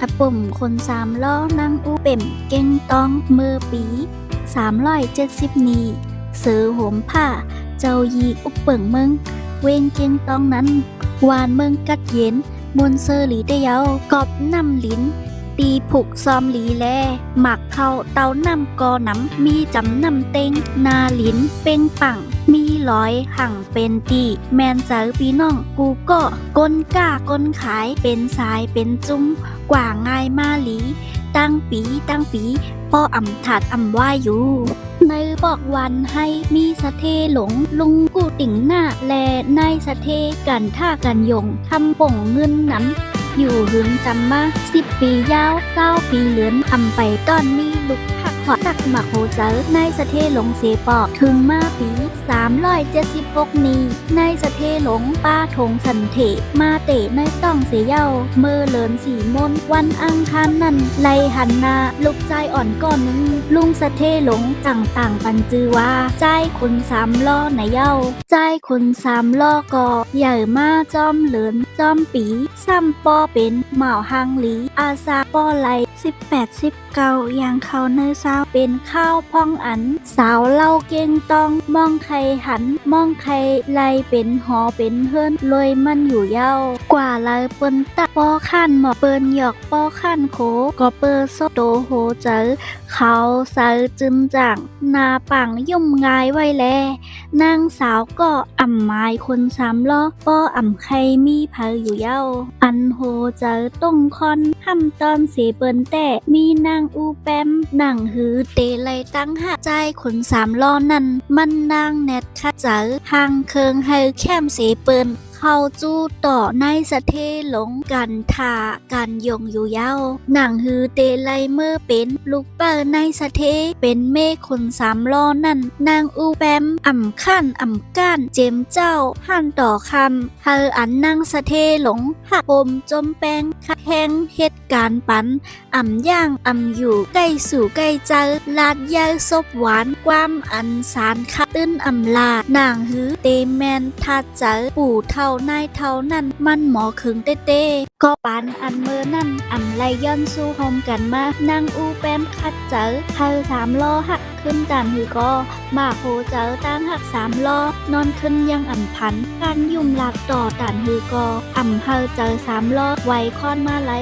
ถ้าปุ่มคนสามล้อนั่งอู้เป่มเก่งตองเมื่อปี370นี้เสือโหมผ้าเจ้ายีอุบเปิ่งเมืองเวงเก่งตองนั้นวานเมืองกัดเย็นมวนเซอร์หลีได้เยากอบนำลิ้นตีผูกซอมหลีแลหมักเข้าเตานำกอน้ำมีจำนำเต็งนาลิ้นเป้งปังมีร้อยหั่งเป็นตีแมนเจอพี่น้องกูก็ก้นก้าก้นขายเป็นสายเป็นจุ้มกว่าง่ายมาหลีตั้งปีป้ออ่ำถาดอ่ำว่าอยู่ในบอกวันให้มีสะเทหลงลุงกูติ่งหน้าแลในสะเทกันท่ากันยงทำป่งเงินนั้นอยู่หึงจำมา10 ปียาว9 ปีเหลือนทำไปตอนมีลุกหักหอตักหมักโหเจอในสะเทหลงเสปอกถึงมาปี376นี้ในสะเทหลงป้าทงสันเถมาเตะในต้องเสียเย้าเมื่อเลินสีมนวันอังคารนั่นไลหันนาลูกใจอ่อนก้อนนึงลุงสะเทหลงต่างปันจือว่าใจคน3 ล้อในเย้าใจคน3 ล้อก็ใหญ่มาจอมเหลินจอมปีซ้ำปอเป็นเหมาหังหลีอาซาป้อไล18-19อย่างเขาเนื้อสาวเป็นข้าวพองอันสาวเล่าเก่งต้องมองใครหันมองใครไลเป็นหอเป็นเฮือนลอยมันอยู่เย้ากว่าลายเปิ้นตะป้อขั้นหมอเปิ้นหยอกป้อขั้นโคก็เปิดโซโตโหเจอเขาใส่จึนจังนาปังยุ่มงายไว้แลนางสาวก็อ่ำไม้คน3 ล้อป้ออ่ำใครมีเผยอยู่เย้าอันโหเจอต้งคอนห้ำตอนเสเปิ้นแต่มีนางอูแปมนางหือเตไลตั้งหาใจคน3 ล้อนั่นมันนางแนทคะเจอห่างเคิงให้แคมเสเปิ้นเข้าจู้ต่อในสะเทหลงกันทากันยงอยู่เย้าหนังฮือเตไลเมื่อเป็นลูกเปิดในสะเทเป็นเมฆคน3 ล้อนั่นนางอูแปมอ่ำขั้นอ่ำก้านเจมเจ้าหั่นต่อคำเฮออันนางสะเทหลงหักอมจมแปงคัดแหงเหตุการณ์ปันอ่ำย่างอ่ำอยู่ใกล้สู่ใกล้เจอลาดยายซบหวานความอันสารคัดตื้นอ่ำลานางฮือเตแมนทัดเจอปู่เท่านายเท่านั้นมันหมอขึงเต้ก็ปานอันเมื่อนั่นอ่ำไลย้อนสู้โฮมกันมานางอูแปมคัดเจอเฮอ3 ล้อหักขึ้นตามหือก็มาโหเจอตั้งหัก3 ล้อนอนขึ้นยังอ่ำพันการยุ่มหลักต่อตานหือก็อ่ำเฮอเจอ3 ล้อไวค้อนมาไล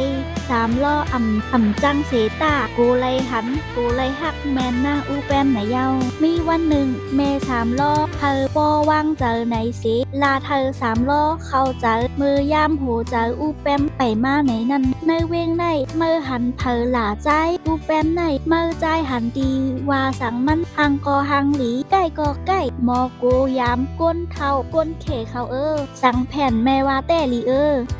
3 ล้ออ่ำจังเสตากูไลหันกูไลหักแมนนางอูแปมไหนเย้ามีวันหนึ่งแม่3 ล้อเฮอปอว่างเจอไหนเสลาเธอ3 ล้อเข้าเจอมือยามโหเจออูแปมไปมาไหนนั่นในเวงในเมื่อหันเธอหล่าใจอูแปมในเมื่อใจหันดีว่าสังมันหังก็หังหลีใกล้ก็ใกล้มอโกยามก้นเท่าก้นเขเขาสังแผ่นแม่ว่าแต่ลี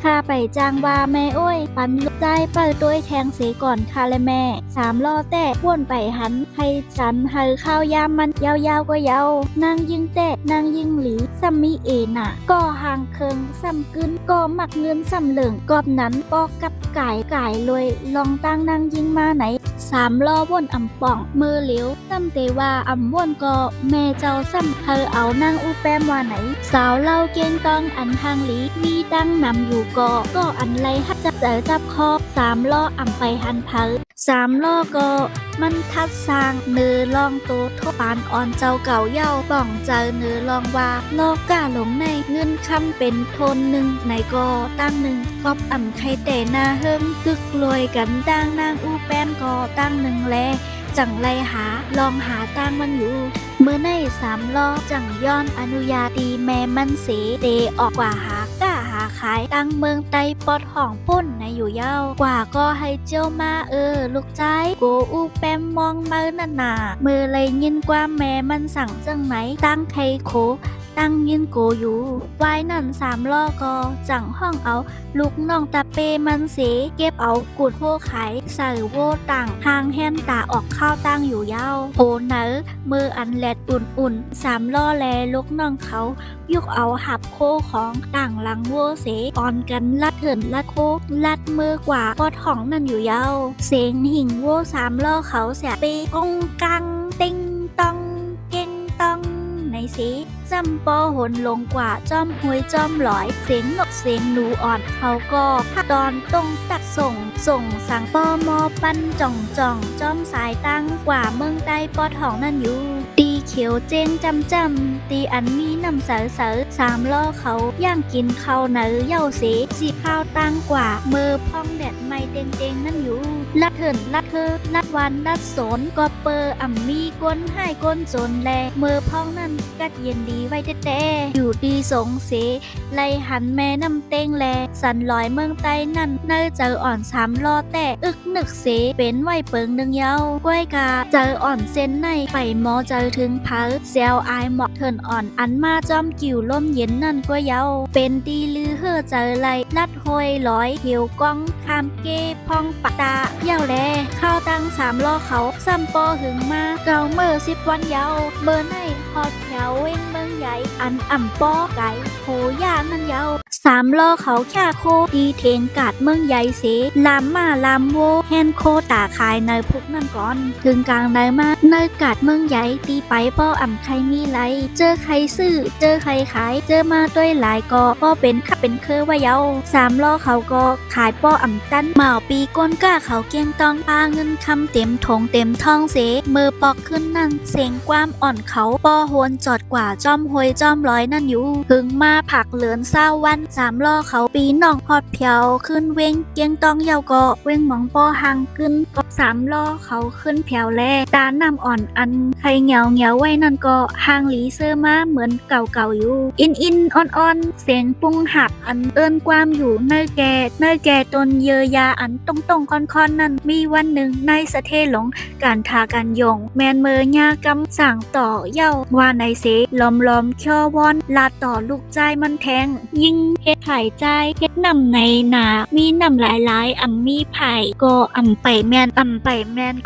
ข้าไปจ้างว่าแม่โอ้ยปันลูกใจเปิดด้วยแทงเสก่อนค่ะและแม่3 ล้อแต่วนไปหันให้ฉันเฮอข้าวยามมันยาวๆก็ยาวนางยิงแต่นางยิงหลีซัมมีน่ะก็ห่างเคิงซ้ำกึนก็หมักเงินซ้ำเหลืองกอบนั้นปอกับไก่ลอยลองตั้งนางยิงมาไหน3 ล้อวนอ่ำป่องมือเหลียวซ้ำเตว่าอ่ำวนก็แม่เจ้าซ้ำเธอเอานางอูแปมว่าไหนสาวเล่าเก่งต้องอันทางหลีมีตั้งนำอยู่ก็อันไรฮัดจับคอ3 ล้ออ่ำไปหันเผอ3 ล้อก็มันทัดสร้างเนื้อลองโตทบปานอ่อนเจ้าเก่าเย้าป่องเจอเนื้อลองว่าโลกกาหลงในเงินคำเป็นโทนหนึ่งในก็ตั้งหนึ่งกอบอ่ำใครแต่หน้าเฮิงกึกลอยกันดังนางอูแปมก็ตั้งหนึ่งแลจังไรลองหาตั้งมันอยู่เมื่อใน3 ล้อจังย้อนอนุญาตีแม่มันเสเตออกกว่าหากล้าหาขายตั้งเมืองไตปอดห้องป่นในอยู่เย้ากว่าก็ให้เจ้ามาลูกใจโกอูแปมมองมือนานามือเลยยินกว่าแม่มันสั่งจังไหนตั้งไคโคตั้งยินโกอยู่วายนั่น3 ล้อก็จังห้องเอาลูกน้องตาเปมันเสเก็บเอากุดโพขายใส่โวตังหางแฮนตาออกข้าวตั้งอยู่เย้าโหเนอมืออันแลดอุ่น3 ล้อแลลูกน้องเขายกเอาหับโคของต่างหลังโวเสตอนกันลัดเหินลัดโคลัดมือกว่าปอดห้องนั่นอยู่เย้าเสียงหิ่งโว3 ล้อเขาเสียเปก้องกังติงตองเก่งตองใน เสจำปอหนลงกว่าจอมหวยจอมหลอยเสียงนกเสียงหนูอ่อนเขาก็พักดอนตรงตัดส่งสั่งปอมอปันจ่องจอมสายตั้งกว่าเมืองใต้ปอทองนั่นอยู่ตีเขียวเจงจำตีอันมีน้ำเสอสามล้อเขาย่างกินข้าวเนื้อเย่าเสสีข้าวตั้งกว่าเมื่อพองแดดไม่เด้งนั่นอยู่ลัดเถินลัดเธอลัดวันลัดสนก็เปออ่ำมีก้นให้ก้นจนแลเมื่อพองนั่นกัดเย็นดีไว้แต่อยู่ดีสงเสไล่หันแม่น้ำเต้งแลสันลอยเมืองใต้นั่นเนอเจออ่อนสามล้อแต่อึกนึกเสเป็นไว้เปิงหนึ่งเยาก้อยกาเจออ่อนเส้นในไปหมอเจอถึงเผาเซลอายหมอกเถินอ่อนอันมาจอมกิ่วลมเย็นนั่นก็เยาเป็นดีลือเฮ่อเจอไล่ลัดหอยลอยเหี่ยวก้องคามเก้พองปะตาเย้าแลข้าวตั้งสามล้อเขาซ้ำปอหึงมาเกาเมื่อ10 วันเยาเบอร์ในฮอดแถวเว้งเมืองใหญ่อันอ่ำปอไก่โหย่านั่นเยาสามล้อเขาแค่โคดีเทงกาดเมืองใหญ่เสลามมาลามโวแฮนโคตาขายในพุกนั่นก่อนถึงกลางได้มาในกาดเมืองใหญ่ตีไปป้ออ่ำใครมีไรเจอใครซื้อเจอใครขายเจอมาด้วยหลายก็ป้อเป็นขับเป็นเคอว่าเยาสามล้อเขาก็ขายป้ออ่ำตันเหมาปีก้นก้าเขาเกียงตองปาเงินคำเต็มถงเต็มทองเสมือปอกขึ้นนั่นเสียงความอ่อนเขาป้อโหนจอดกว่าจอมหวยจอมร้อยนั่นอยู่ถึงมาผักเหลือนเศร้าวันสามล้อเขาปีน้องพอดเพียวขึ้นเวงเกียงตองเยาก็เวงหมองป้อหังขึ้นกับสามล้อเขาขึ้นเพียวแลตาน้ำอ่อนอันใครเงียวไว้นั่นก็ห่างหลีเสื้อมาเหมือนเก่าอยู่อินอ่อนเสียงปุ้งหักอันเอิ้นความอยู่เนยแก่ตนเยอยาอันตรงค่อนนั่นมีวันหนึ่งในสะเทหลงการทากันยงแมนเมยากำสั่งต่อเย้าว่าในเสลอมเชอวอนลาต่อลูกใจมันแทงยิ่งเฮ็ดไผ่ใจเฮ็ดนำในหนามีนำหลายอ่ำมีไผ่ก็อ่ำไปแมน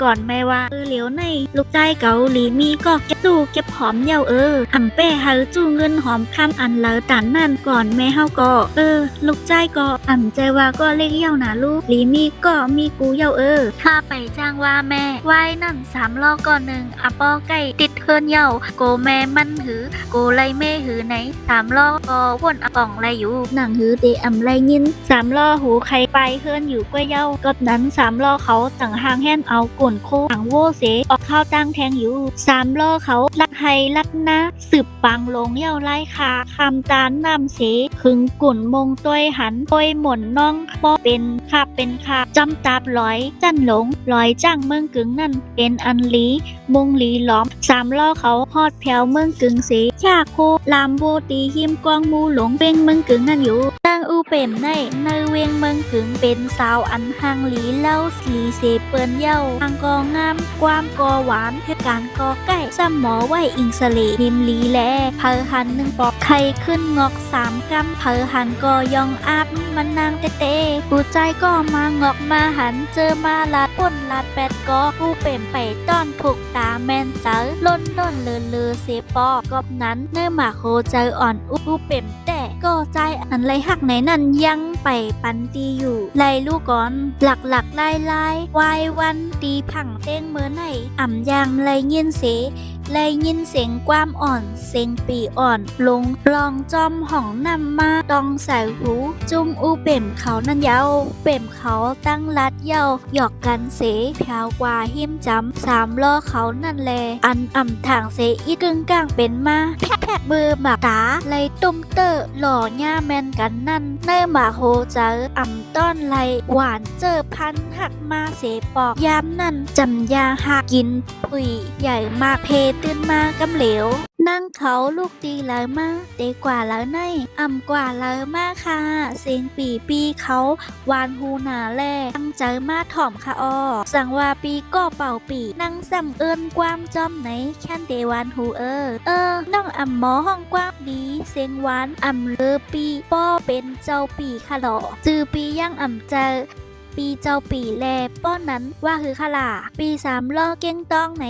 ก่อนแม่ว่าเหลียวในลูกใจเกาหลีมีก็เก็บตู้เก็บหอมเย้าอ่ำเป้เฮาจู้เงินหอมคำอันเลอตันนั่นก่อนแม่เฮาก็ลูกใจก็อ่ำใจว่าก็เล็กเย้านะลูกหลีมีก็มีกูเย้าถ้าไปจ้างว่าแม่ไว้นั่นสามล้อก่อนหนึ่งอะปอไก่ติดเฮินเย้าโกแม่มันหือโกไลแม่หือไหนสามล้อก็วนอะป่องไรอยู่หนังหือเตอ่ำไรยินสามล้อหูใครไปเฮินอยู่ก็เย้าก็นั้นสามล้อเขาจังหางแห่นเอากุ่นโคหังโวเสออกข้าวตั้งแทงอยู่สามล้อเขาลัดไฮลัดนะสืบปังลงเย้าไล่ขาคำตานนำเสขึงกุ่นมงต้วยหันต้วยหม่นน้องป้อเป็นขาบจำตาบลอยจันหลงลอยจ้างเมืองกึ่งนั่นเป็นอันลีมงลีล้อมสามล้อเขาฮอดแผวเมืองกึ่งเสชาโคลามโบตีหิมกองมูหลงเป็นเมืองกึ่งนั่นอยู่ตั้งอูเป่มในเวียงเมืองกึ่งเป็นสาวอันห่างหลีเล่าสีเสเปิ้นเย้าทางกองามความกอหวานเหตุการกอใกล้ซ้ำหมอไว้อิงสเลนิมลีแลเพอหันหนึ่งปอกไข่ขึ้นงอก3 กำเพอหันก็ยองอาบมันนางเต้กูใจก็มางอกมาหันเจอมาลาดป้นลาดแปดก็กูเป่มไปต้อนถูกตาแมนเจอล้นเลอเสปอกอบนั้นเนื้อหมาโคเจออ่อนอุเป่มแต่ก็ใจอันไรหักไหนนั่นยังไปปันตีอยู่ไล่ลูกก่อนหลักไล่วายวันตีผังเต้งเมื่อไหนอ่ำยางไล่ยินเสไล่ยินเสียงความอ่อนเสียงปีอ่อนลงลองจอมห่องนำมาตองใส่หูจุ่มอูเป่มเขานั่นเยาเป่มเขาตั้งลัดเยาหยอกกันเสแผวกว่าหิมจำสามล้อเขานั่นแลอันอ่ำทางเสอีกึ่งกลางเป็นมาแพะเบอร์หมากตาไล่ตุ้มเตอร์หล่อหญ้าแมนกันนั่นเนื้อหมาโฮเจออ่ำต้อนไล่หวานเจอพันหักมาเสปอกยามนั่นจำยาหักกินผุยใหญ่มากเพตื่นมากำเหลวนั่งเขาลูกตีแล้วมาเตกว่าแล้วในอ่ำกว่าแล้วมาค่ะเสียงปีเขาวานหูหนาแลตั้งใจมาถ่อมค่ะอ้อสั่งว่าปีก็เป่าปีนั่งซ้ำเอิญกว้ามจอมไหนแค่นเดวานหูน้องอ่ำหมอห้องกว้ามดีเสียงหวานอ่ำเลอปีป้อเป็นเจ้าปีค่ะหรอจือปีย่างอ่ำเจอปีเจ้าปีแลป้อนนั้นว่าคือขลาปี3 ล้อเก้งต้องไหน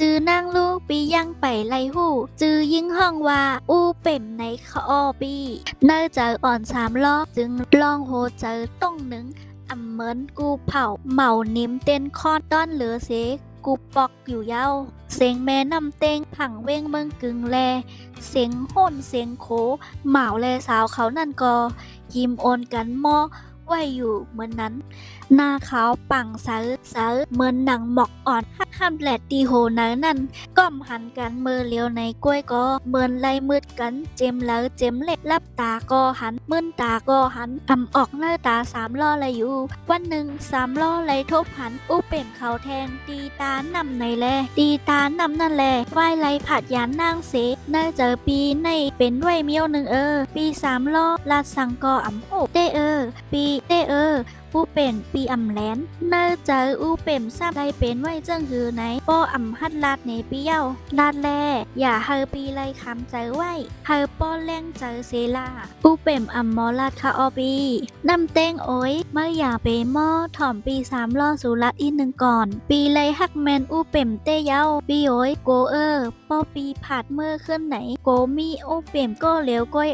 จือนั่งลูกปียังไปไล่หูจือยิ่งห้องว่าอู้เป่มในคอปีเนอเจออ่อน3 ล้อจึงลองโหเจอต้องหนึ่งเหมือนกูเผาเหมานิ่มเต้นคอดต้อนเหลือเส กูปอกอยู่เย้าเสียงแม่น้ำเต็งผังเว้งเมืองกึ่งแลเสียงโห่นเสียงโขหม่าวแลสาวเขานั่นก็ยิ้มโอนกันหม้อไว้อยู่เหมือนนั้นหน้าขาวปังเสือเหมือนหนังหมอกอ่อนห้ามแหลดตีโหเนนั่นก้มหันกันมือเลี้ยวในกล้วยก็เหมือนไล่มืดกันเจมแล้วเจมเล็บลับตาก็หันมึนตาก็หันออกหน้าตาสามล้อเลยอยู่วันหนึ่งสามล้อเลยทบหันอู้เป็นเขาแทงตีตานำในแลตีตานำนั่นแหละไหวไล่ผัดยานนางเสน่าเจอปีในเป็นไหวเมียวหนึ่งปีสามล้อลาดสังกอโหเตปีเตอู้เป็นปีแหลนเนื้อเจออู้เป็นทราบได้เป็นไว้เจ้งหือไหนป้อฮัดลาดในปีเย้าลาดแลอย่าเฮอปีไรคำเจอไว้เฮอป้อแรงเจอเซลาอู้เป็นมอลาดคาอปีนำเต้งโอ้ยเมื่ออย่าไปหม้อถ่อมปีสามล้อสุรัดอีกหนึ่งก่อนปีไรฮักแมนอู้เป็นเตเย้าปีโอ้ยโกป้อปีผาดเมื่อขึ้นไหนโกมีอู้เป็นก็เหลวก้อย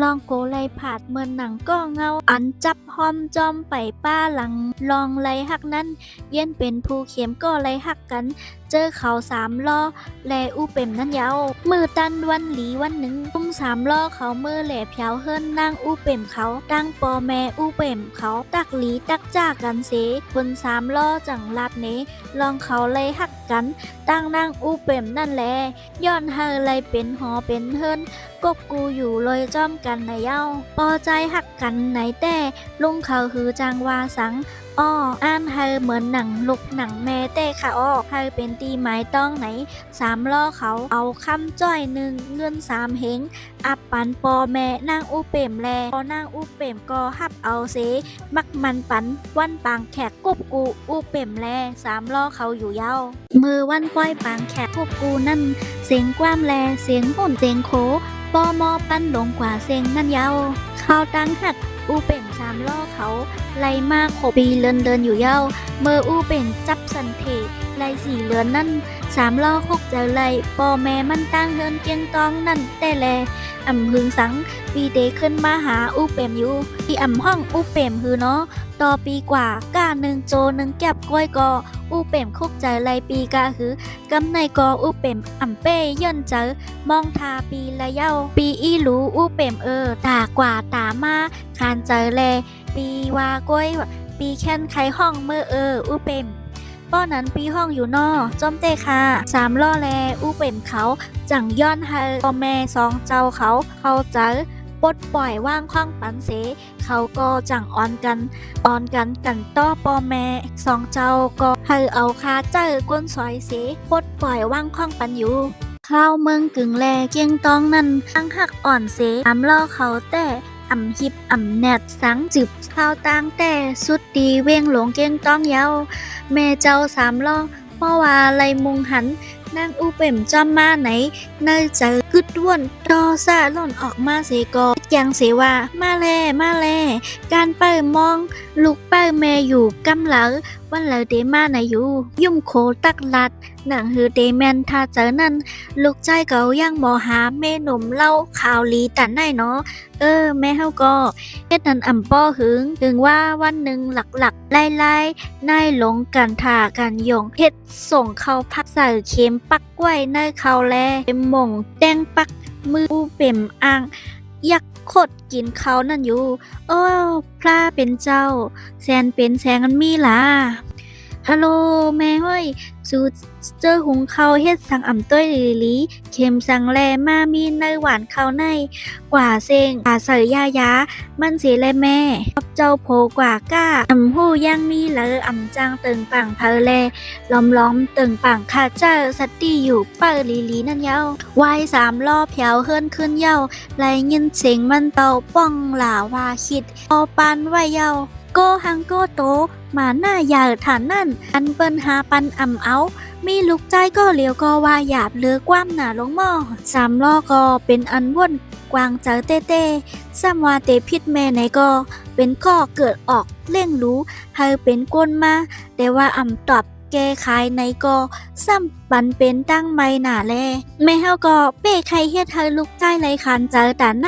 ลองโกไรผาดเมื่อหนังก็เงาอันจับหอมจอมไปป้าหลังลองไล่หักนั้นเย็นเป็นผู้เข็มก็ไล่หักกันเจอเขาสามล้อแลอู้เป็มนั้นยาวมือตันวันหลีวันหนึ่งตุ้มสามล้อเขามือแหล่เพียวเฮิรนนั่งอู้เป็มเขาตั้งปอแม่อู้เป็มเขาตักหลีตักจ้ากันเสคนสามล้อจังลัดเนลองเขาไล่หักกันตั้งนั่งอู้เป็มนั่นแหละย้อนเฮอไล่เป็นหอเป็นเฮิรนกบกูอยู่ลอยจ้อมกันในเย้าปอใจหักกันไหนแต่ลุงเขาคือจางวาสังอ่านเฮอเหมือนหนังลุกหนังแม่แต่ค่ะเฮอเป็นตีไม้ต้องไหนสามล้อเขาเอาคำจ้อยหนึ่งเงินสามเฮงอับปันปอแม่นางอู้เป่มแลพอนางอู้เป่มก็ฮับเอาเสมักมันปันวันปางแขกกบกูอู้เป่มแลสามล้อเขาอยู่เย้ามือวันป้อยปางแขกกบกูนั่นเสียงกว้ามแลเสียงหุ่นเสียงโคปอมอปั้นลงกว่าเสียงนั่นเย้าเขาตั้งหัดอู้เป็นสามล้อเขาไล่มาก6 ปีเดินอยู่เย้าเมื่ออู้เป็นจับสันเทไล่4 เดือนนั่นสามล้อคกเจอไล่ปอแม่มันตั้งเฮินเกียงตองนั่นแต่แลหึงสังปีเดขึ้นมาหาอู้เป็มอยู่ที่ห้องอู้เป็มฮือเนาะต่อปีกว่าก้าหนึ่งโจหนึ่งแก็บก้อยกออู้เป็มคกใจไล่ปีกาคือกำในกออู้เป็มเป้ย่นเจอมองทาปีละเย้าปีอีรู้อู้เป็มตากว่าตามาคานเจอแลปีว่าก้อยปีแค้นไขห้องเมื่ออู้เป็มป้อนั้นปีห้องอยู่นอจอมเตค่ะสามล้อแลอู้เป็มเขาจังย้อนเฮอพ่อแม่สองเจ้าเขาเจอปลดปล่อยว่างคว้างปันเสเขาก็จังอ่อนกันกันต่อปอแม่สองเจ้าก็เฮอเอาคาเจอก้นซอยเสปลดปล่อยว่างคว้างปันอยู่ข้าวเมืองกึ่งแลเกียงตองนั่นตั้งหักอ่อนเสสามล้อเขาแต่ฮิบแนดสังจึบข้าวตางแต่สุดดีเว้งหลงเกียงต้องเยาแม่เจ้าสามล้อเพราะว่าไรมุงหันนางอูเป่มจอมมาไหนเนยเจอกึดด้วนรอซาหล่นออกมาเสกอยังเสว่ามาแลการเปิดมองลูกเปิดแม่อยู่กำเหลอวันเหลอเดมาไหนอยู่ยุ่มโคตักลัดหนังฮือเดแมนถ้าเจอนั่นลูกใจเก่ายังบ่หาแม่หนุ่มเล่าข่าวลีตันได้เนาะแม่เฮาก็เฮ็ดนั้นป้อถึงว่าวันหนึ่งหลักไล่นายหลงกันท่ากันยงเฮ็ดส่งเข้าพักใส่เข็มปักไว้ในเขาแลหม่งแดงปักมือเป็มอ่างยักขดกินเขานั่นอยู่พระเป็นเจ้าแสนเป็นแสงมันมีล่ะฮัลโหลแม่เฮ้ยสูเจอหุงข้าวเฮ็ดสังต้อยลีเข็มสังแลมามีเนยหวานข้าวในกว่าเซงเสยยามันสิแลแม่เจ้าโผกว่าก้าหู้ยังมีเหลอจางตึงปังเพอแลล้อมตึงปังค่ะเจ้าสติอยู่เปิลีนั่นเย้าวายสามล้อเพียวเฮิรนขึ้นเย้าไล่ยินเสียงมันเตาป้องหล่าว่าคิดปานไว้เย้าโกหังโกโตมาหน้าหยาฐานนั่นอันเปิ้นหาปันเอามีลูกใจก็เหลียวก็ว่าหยาบเลือกว้ามหนาลงหม้อสามล้อก็เป็นอันว่นกวางเจอเต้ซ้ำว่าเตพิษแม่ไหนก็เป็นก็เกิดออกเล่งรู้เฮอเป็นก้นมาแต่ว่าตอบแ แก้ขายในก็ซ้ำปันเป็นตั้งไม่หนาแลแม่เฮาก็เป้ใครเฮ็ดเธอลูกใจไรคันเจอแต่ใน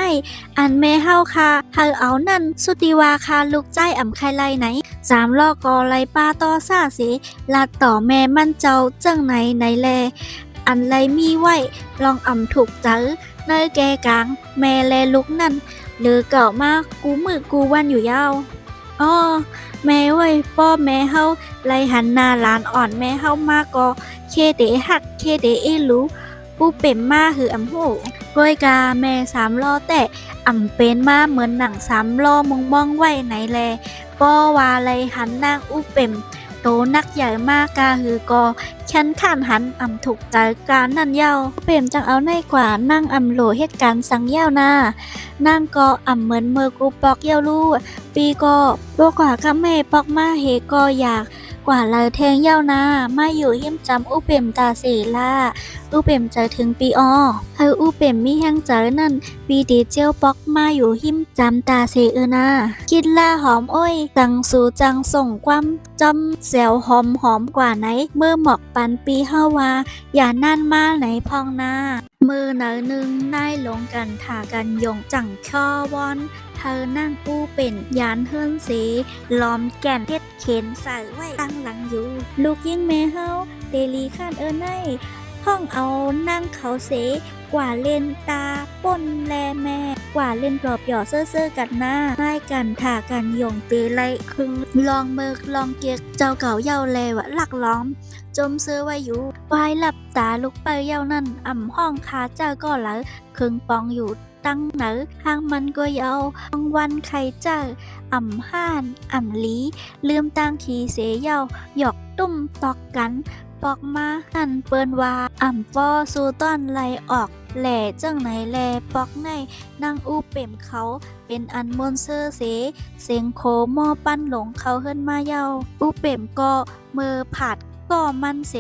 อันแม่เฮาค่ะเธอเอานั่นสุติวาคาลูกใจอ่ำใครไรไหนสามล้อก็ไรป้าต่อซ่าเสลัดต่อแม่มั่นเจ้าจังไหนแลอันไรมีไว้ลองอ่ำถูกเจอเนยแกกลางแม่แลลุกนั่นหรือเก่ามากกูมือกูวันอยู่ยาวอ้อแม่เว้ยป้อแม่เฮาไล่หันหน้าหลานอ่อนแม่เฮามาก็เคเดหักเคเดเอรู้ปูเป็มมาหืออำหูก้อยกาแม่สามล้อแต่อ่ำเป็นมาเหมือนหนังสามล้อมองไว้ไหนแลป้อว่าไล่หันนางอูเป็มโตนักใหญ่มากกาหือก็ฉันข้านหันอ่ำถูกใจการนั่นเย้าเป็มจังเอาในกว่านั่งอ่ำโหลเหตุการณ์สังเย้านานั่งก็อ่ำเหมือนเมื่อกูปอกเย้าลู่ปีก็โลกว่ากับแม่ปอกมาเฮก็อยากกว่าเลยแทงเย้านามาอยู่หิมจำอุเป็มตาเสลาอุเป็มเจอถึงปีอ้อเฮออุเป็มมีแห้งเจอนั่นปีดีเจียวปอกมาอยู่หิมจำตาเสนาคิดล่าหอมอ้อยจังสู่จังส่งความจำแซวหอมกว่าไหนเมื่อหมอกปันปีเฮาว่าอย่านั่นมาไหนพองนามือหนาหนึ่งนายลงกันถากันยงจังช่อวอนเธอนั่งปูเป็นยานเฮิรนสีล้อมแก่นเฮ็ดเข็นใส่ไว้ตั้งหลังอยู่ลูกยิ่งแม่เฮาเดลีข้านในห้องเอานั่งเขาเสกว่าเล่นตาป่นแลแม่กว่าเล่นปลอบหยอเซ่อกันหน้าได้กันถากันยงเปไลคึงลองเมิกลองเกียกเจ้าเก่าเย้าแลวะหลักล้อมจมเสื้อไว้อยู่วายหลับตาลุกไปเย้านั่นอ่ำห้องคาเจ้าก็ไหลคึงปองอยู่ตั้งเหนือทางมันก็เยาบางวันใครเจ้าอ่ำห้านอ่ำลีลืมตั้งขีเสเย้าหยอกตุ้มตอกกันปอกมาหันเปิ้นว่าอ่ำป้อสู่ต้อนไลออกแหล่จังไหนแลปอกในนางอูเป่มเขาเป็นอันมนเซอร์เสียงโคหม้อปั้นหลงเขาเฮิรนมาเย้าอูเป่มก็เมื่อผาดก็มันเส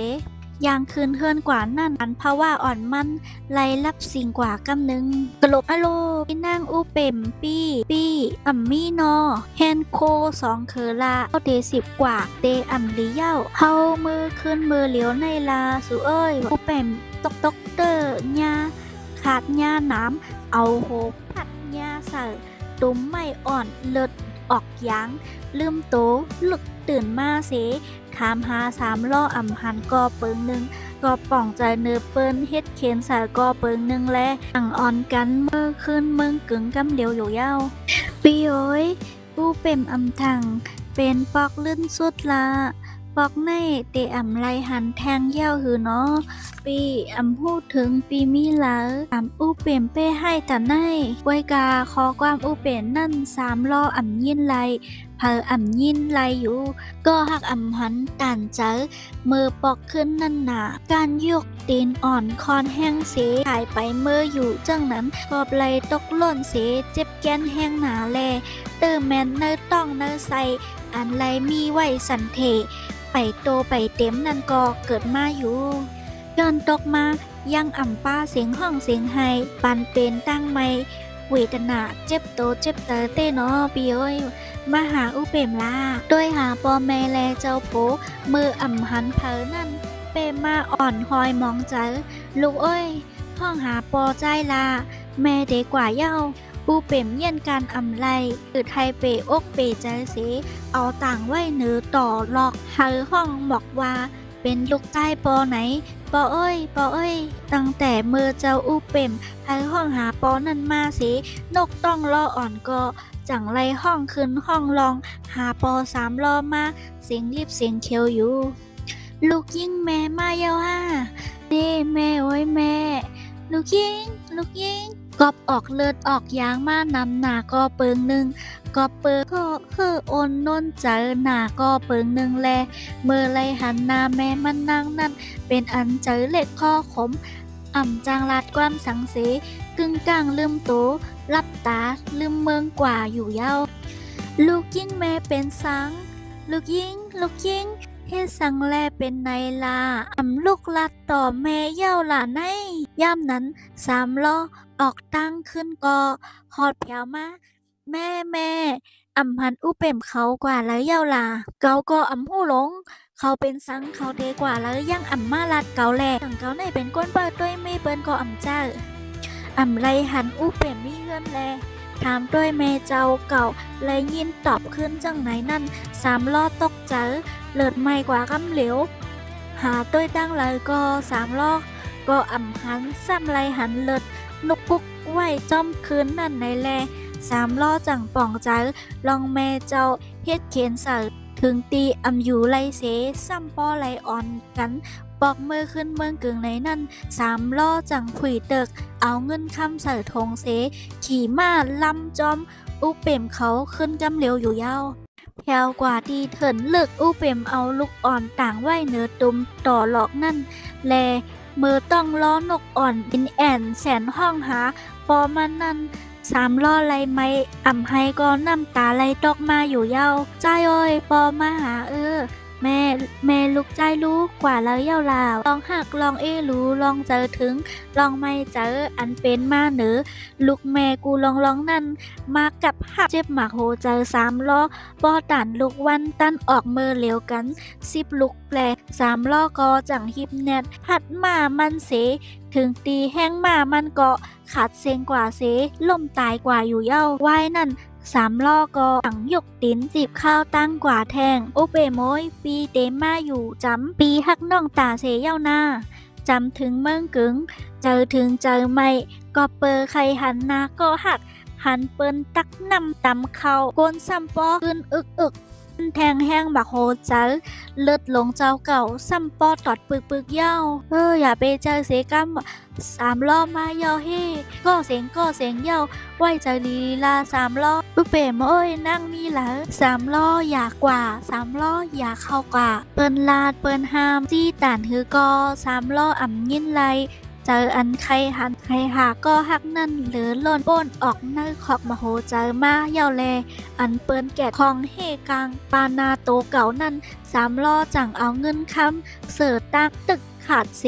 ยางคืนเฮิรนกว่านั่นอันเพราะว่าอ่อนมันไล่รับสิ่งกว่ากำนึงกลบอโลพี่นางอูเป่มปี้อัมมี่นอแฮนโคสองเคอลาเด10 กว่าเตอัมลีเย้าเฮามือขึ้นมือเหลียวในลาสุเอ้ยอูเป่มตกเตอร์ญาขาดญาน้ำเอาโหพัดญาใส่ตุ้มไม่อ่อนเลิดออกยางลืมโตลึกตื่นมาเสถามหา3 ล้ออ่ำหันก็เปิงหนึ่งก็ป่องใจเนื้อเปิ้นเฮ็ดเข็นใส่ก็เปิงหนึ่งแลอั่งอ่อนกันเมื่อขึ้นเมืองกึ่งกำเดียวอยู่เย้าปีโอ้ยปูเป็นอำทังเป็นปอกลื่นสุดละปอกในเตอ่ำไรหันแทงเย้าหือเนาะปีอ่ำพูดถึงปีมีหลาอ่ำอู้เปลี่ยนเป้ให้แต่ในไวยกาขอความอู้เปลี่ยนนั่น3 ล้ออ่ำยินไลเพออ่ำยินไลอยู่ก็หักอ่ำหันตันเจอมือปอกขึ้นนั่นหนาการยกตีนอ่อนคอนแห้งเสหายไปเมื่ออยู่จังนั้นกอบไหลตกหล่นเสเจ็บแกนแห้งหนาแลเตอร์แมนเนอต้องเนอใส่อันไรมีไว้สันเทไปโตไปเต็มนั่นก็เกิดมาอยู่ย้อนตกมายังอ่ำป้าเสียงห้องเสียงไห้ปันเป็นตั้งไม่เวทนาเจ็บโตเจ็บเตอเต้เนาะปีเอ้ยมาหาอุเปมลาด้วยหาปอแม่แลเจ้าโผมืออ่ำหันเพอนั่นเปมาอ่อนหอยมองใจลูกเอ้ยห้องหาปอใจลาแม่เด็กกว่าเย้าปูเป่มเยี่ยนการอำไลคือไทยเปอกเปใจเสเอาต่างไว้เนือต่อหลอกเฮอห้องบอกว่าเป็นลูกใต้ปอไหนปอเอ้ยตั้งแต่เมื่อเจ้าอุเป่มเฮอห้องหาปอนั่นมาเสนกต้องรออ่อนก็จังไรห้องขึ้นห้องลองหาปอ3 ล้อมาเสียงรีบเสียงเคียวอยู่ลูกยิ่งแม่มาเย้าฮ่านี่แม่โอ้ยแม่ลูกยิ่งกอบออกเลือดออกยางมานำหนาก็เปิงหนึ่งก็เปิงก็โอนน้นเจอหนาก็เปิงหนึ่งแลเมื่อไรหันหน้าแม่มันนั่งนั่นเป็นอันเจอเล็กข้อขมอ่ำจางลาดความสังเสกึ่งกลางลืมโตรับตาลืมเมืองกว่าอยู่เย้าลูกยิ่งแม่เป็นสังลูกยิ่งเฮ็ดสังแลเป็นไนลาอ่ำลูกลัดต่อแม่เย้าหล่ะในย่ำนั้น3 ล้อออกตั้งขึ้นก็ฮอดแผวมาแม่อ่ำหันอู้เป่มเขากว่าแล้วเย้าล่ะเกาก็อ่ำหู้หลง เขาเป็นสังเขาเดกว่าแล้วยังอ่ำมาลัดเกาแหลกถังเกาในเป็นก้นเปิดด้วยไม่เปิ้นก็อ่ำเจ้าอ่ำไรหันอู้เป่มมีเฮือนแลถามด้วยเมเจ้าเก่าเลยยินตอบขึ้นจังไหนนั่น3 ล้อตกเจอเลิศไม่กว่ากำเหลวหาต้วยตั้งเลยก็3 ล้อก็อ่ำหันซ้ำไรหันเลิศนุกกุกไหวจอมคืนนั่นในแล3 ล้อจังป่องเจอลองแม่เจ้าเฮ็ดเขียนเสิร์ถึงตีอำอยู่ไรเสซ้ำป้อไรอ่อนกันปอกมือขึ้นเมืองกึ่งในนั่น3 ล้อจังผุยเตึกเอาเงินคำเสิร์ทงเสขี่ม้าลำจอมอุเป่มเขาขึ้นกำเหลียวอยู่ยาวแพวกว่าที่เถินเลิกอุเป่มเอาลูกอ่อนต่างไหวเนื้อตุมต่อหลอกนั่นแลมือต้องล้อนกอ่อนบินแอนแสนห้องหาพอมันนั่น3 ล้อไรไม้อ่ำให้ก็น้ำตาไหลตกมาอยู่เย้าใจโอ้ยปอมาหาแม่ลูกใจรู้กว่าแล้วเย้าลาวลองหักลองรู้ลองเจอถึงลองไม่เจออันเป็นมาเหนือลูกแม่กูลองนั่นมากับหักเจ็บหมากโหเจอ3 ล้อปอตันลูกวันตันออกมือเหลวกัน10 ลูกแปล3 ล้อก็จังฮิบแนทพัดมามันเสถึงตีแห้งมามันก็ขาดเซ็งกว่าเสล่มตายกว่าอยู่เย้าว่ายนั่น3 ล้อก็ถังยกตินจีบข้าวตั้งกว่าแทงโอเปโมยปีเตมาอยู่จำปีฮักน้องตาเสเย้าหน้าจำถึงเมืองกึ๋งเจอถึงเจอไม่ก็เปอใครหันหน้าก็หักหันเปิ้นตักนำตำเขาโกนซ้ำปอขึ้นอึกแทงแห้งบักโหเจอเลือดลงเจ้าเก่าซ้ำปอตอดปึกเย้าอย่าไปเจอเสกัม3 ล้อมาเย้าเฮ่ก็เสียงเย้าไหวใจลีลา3 ล้ออุเป๋มเอ้ยนั่งมีเหลอ3 ล้ออยากกว่า3 ล้ออยากเข้ากว่าเปิ้นลาดเปิ้นห้ามจี้ต่านฮือก็3 ล้ออ่ำยินไลเจออันใครหันใครหาก็หักนั่นเหลือล้นป้นออกเนื้อขอกมาโหเจอมาเย้าแลอันเปิ้นแกะของเฮกลางปานาโตเก่านั่น3 ล้อจังเอาเงินคำเสิร์ตั้งตึกขาดเส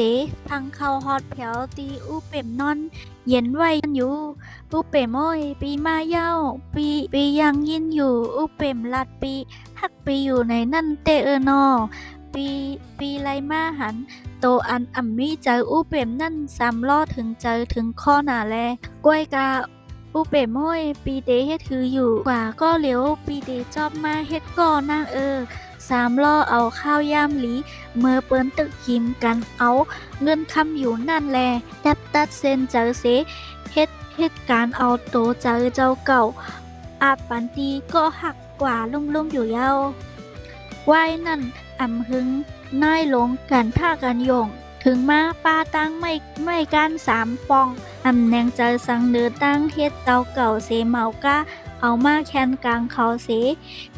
พังเข้าฮอดแผวตีอูเป่มนอนเย็นไว้อยู่อูเป่มโอ้ยปีมาเย้าปียังยินอยู่อูเป่มลัดปีหักปีอยู่ในนั่นเตนอปีไรมาหันโตอันอ่ำมีเจออูเป่มนั่น3 ล้อถึงเจอถึงข้อหนาแลกล้วยกาอูเป่มโอ้ยปีเตเฮ็ดถืออยู่กว่าก็เหลียวปีเตจอบมาเฮ็ดก่อนาง3 ล้อเอาข้าวยามหลีเมื่อเปิ้นตึกหิมกันเอาเงินคำอยู่นั่นแลตัดเส้นเจอเสเฮ็ดการเอาโตเจอเจ้าเก่าอาปันตีก็หักกว่าลุ่มอยู่เย้าว่ายนั่นอ่ำหึงน้ายลงกันท่ากันยงถึงมาปาตั้งไม่กัน3 ปองอ่ำแนงเจอสังเนือตั้งเฮ็ดเตาเก่าเสเมากะเอามาแคนกลางเขาเส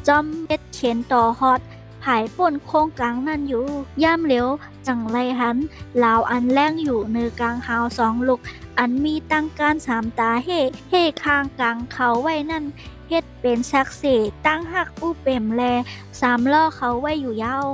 จอมเฮ็ดเข็นต่อฮอดผายป่นโค้งกลางนั่นอยู่ย่ามเหลวจังไรหันลาวอันแรงอยู่เนือกลางหาว2 ลูกอันมีตั้งการ3 ตาเฮ่ข้างกลางเขาไว้นั่นเฮ็ดเป็นซักเสตั้งหักอู้เป่มแล3 ล้อเขาไว้อยู่ยาว